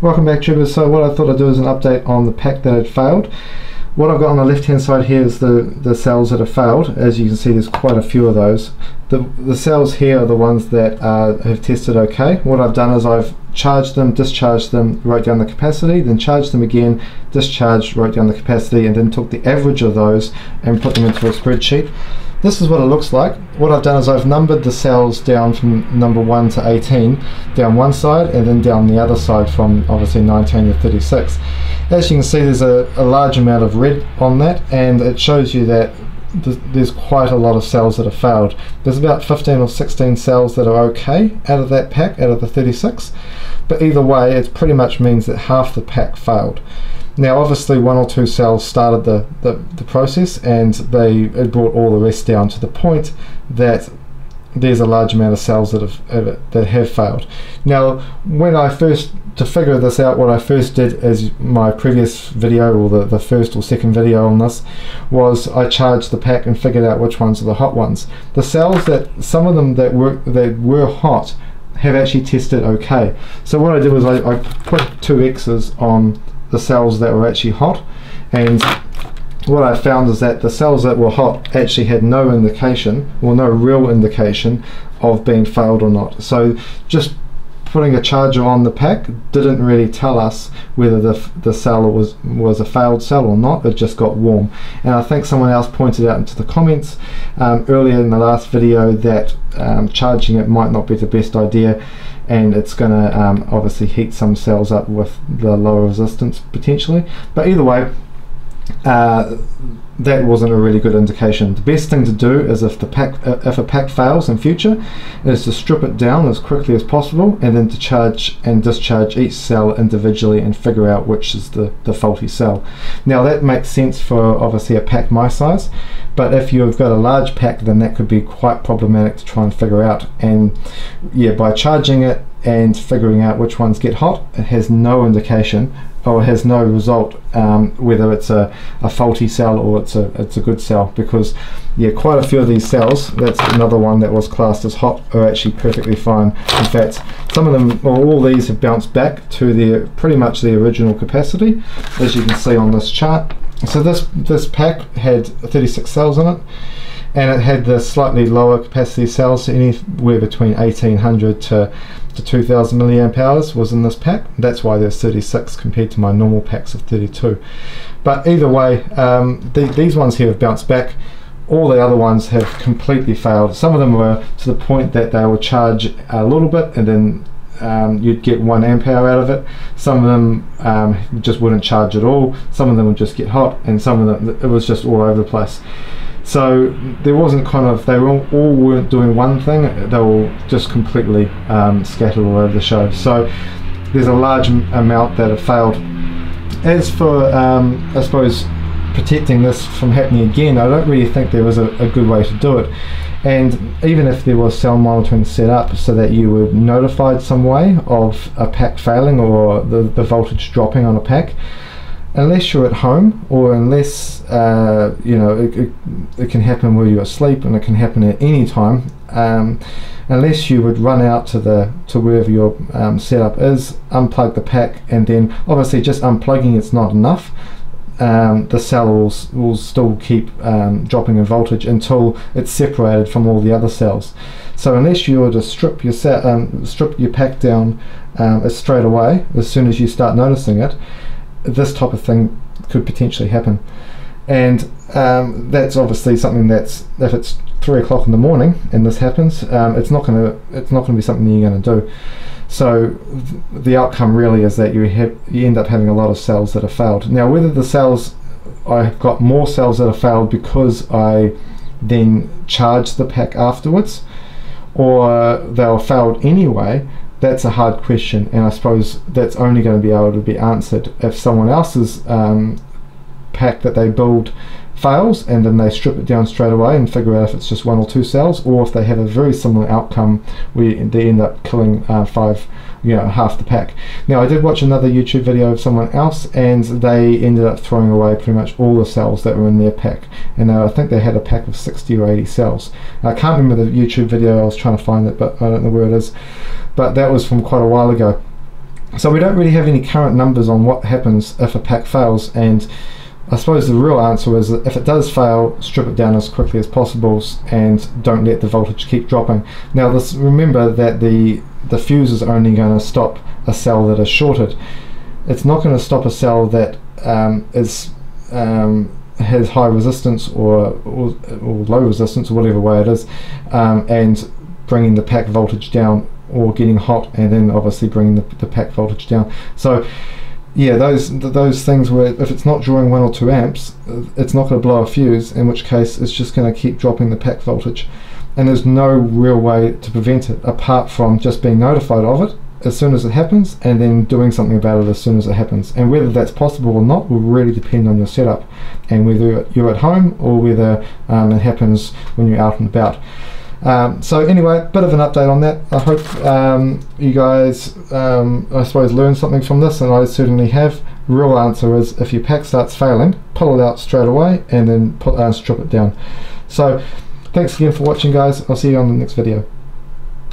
Welcome back, tubers. So what I thought I'd do is an update on the pack that had failed. What I've got on the left hand side here is the cells that have failed. As you can see, there's quite a few of those. The cells here are the ones that have tested okay. What I've done is I've charged them, discharged them, wrote down the capacity, then charged them again, discharged, wrote down the capacity, and then took the average of those and put them into a spreadsheet. This is what it looks like. What I've done is I've numbered the cells down from number 1 to 18 down one side and then down the other side from obviously 19 to 36. As you can see, there's a large amount of red on that, and it shows you that there's quite a lot of cells that have failed. There's about 15 or 16 cells that are okay out of that pack, out of the 36, but either way it pretty much means that half the pack failed. Now obviously one or two cells started the process, and it brought all the rest down to the point that there's a large amount of cells that have failed. Now to figure this out, what I first did as my previous video, or the first or second video on this, was I charged the pack and figured out which ones are the hot ones. The cells some of them that were hot have actually tested okay. So what I did was I put 2 X's on the cells that were actually hot, and what I found is that the cells that were hot actually had no indication, or no real indication, of being failed or not. So just putting a charger on the pack didn't really tell us whether the cell was a failed cell or not. It just got warm. And I think someone else pointed out into the comments earlier in the last video that charging it might not be the best idea, and it's going to obviously heat some cells up with the lower resistance potentially. But either way, that wasn't a really good indication. The best thing to do is if a pack fails in future is to strip it down as quickly as possible, and then to charge and discharge each cell individually and figure out which is the faulty cell. Now that makes sense for obviously a pack my size, but if you've got a large pack, then that could be quite problematic to try and figure out. And yeah, by charging it and figuring out which ones get hot, it has no indication, or it has no result whether it's a faulty cell or it's a good cell, because yeah, quite a few of these cells, that's another one that was classed as hot, are actually perfectly fine. In fact, some of them, or all these, have bounced back to pretty much the original capacity, as you can see on this chart. So this pack had 36 cells in it, and it had the slightly lower capacity cells, so anywhere between 1800 to 2000 milliamp hours was in this pack. That's why there's 36 compared to my normal packs of 32. But either way, these ones here have bounced back. All the other ones have completely failed. Some of them were to the point that they would charge a little bit and then you'd get 1 amp hour out of it. Some of them just wouldn't charge at all. Some of them would just get hot, and some of them, it was just all over the place. So there wasn't they all weren't doing one thing, they were just completely scattered all over the show. So there's a large amount that have failed. As for I suppose protecting this from happening again, I don't really think there was a good way to do it. And even if there was cell monitoring set up so that you were notified some way of a pack failing or the voltage dropping on a pack, unless you're at home, or unless you know, it can happen while you're asleep, and it can happen at any time, unless you would run out to wherever your setup is, unplug the pack, and then obviously just unplugging it's not enough. The cell will still keep dropping in voltage until it's separated from all the other cells. So unless you were to strip your pack down straight away, as soon as you start noticing it, this type of thing could potentially happen. And that's obviously something that's, if it's 3 o'clock in the morning and this happens, it's not going to be something you're going to do. So the outcome really is that you end up having a lot of cells that have failed. Now whether the cells, I've got more cells that have failed because I then charged the pack afterwards, or they were failed anyway, that's a hard question, and I suppose that's only going to be able to be answered if someone else's pack that they build fails, and then they strip it down straight away and figure out if it's just 1 or 2 cells, or if they have a very similar outcome where they end up killing half the pack. Now I did watch another YouTube video of someone else, and they ended up throwing away pretty much all the cells that were in their pack, and I think they had a pack of 60 or 80 cells. Now, I can't remember the YouTube video, I was trying to find it, but I don't know where it is, but that was from quite a while ago. So we don't really have any current numbers on what happens if a pack fails, and I suppose the real answer is that if it does fail, strip it down as quickly as possible and don't let the voltage keep dropping. Now remember that the fuse is only going to stop a cell that is shorted. It's not going to stop a cell that has high resistance or low resistance, or whatever way it is, and bringing the pack voltage down, or getting hot and then obviously bringing the pack voltage down. So yeah, those things where if it's not drawing 1 or 2 amps, it's not going to blow a fuse, in which case it's just going to keep dropping the pack voltage, and there's no real way to prevent it apart from just being notified of it as soon as it happens, and then doing something about it as soon as it happens. And whether that's possible or not will really depend on your setup, and whether you're at home or whether it happens when you're out and about. So anyway, bit of an update on that. I hope you guys, I suppose, learned something from this, and I certainly have. Real answer is, if your pack starts failing, pull it out straight away and then strip it down. So thanks again for watching, guys. I'll see you on the next video.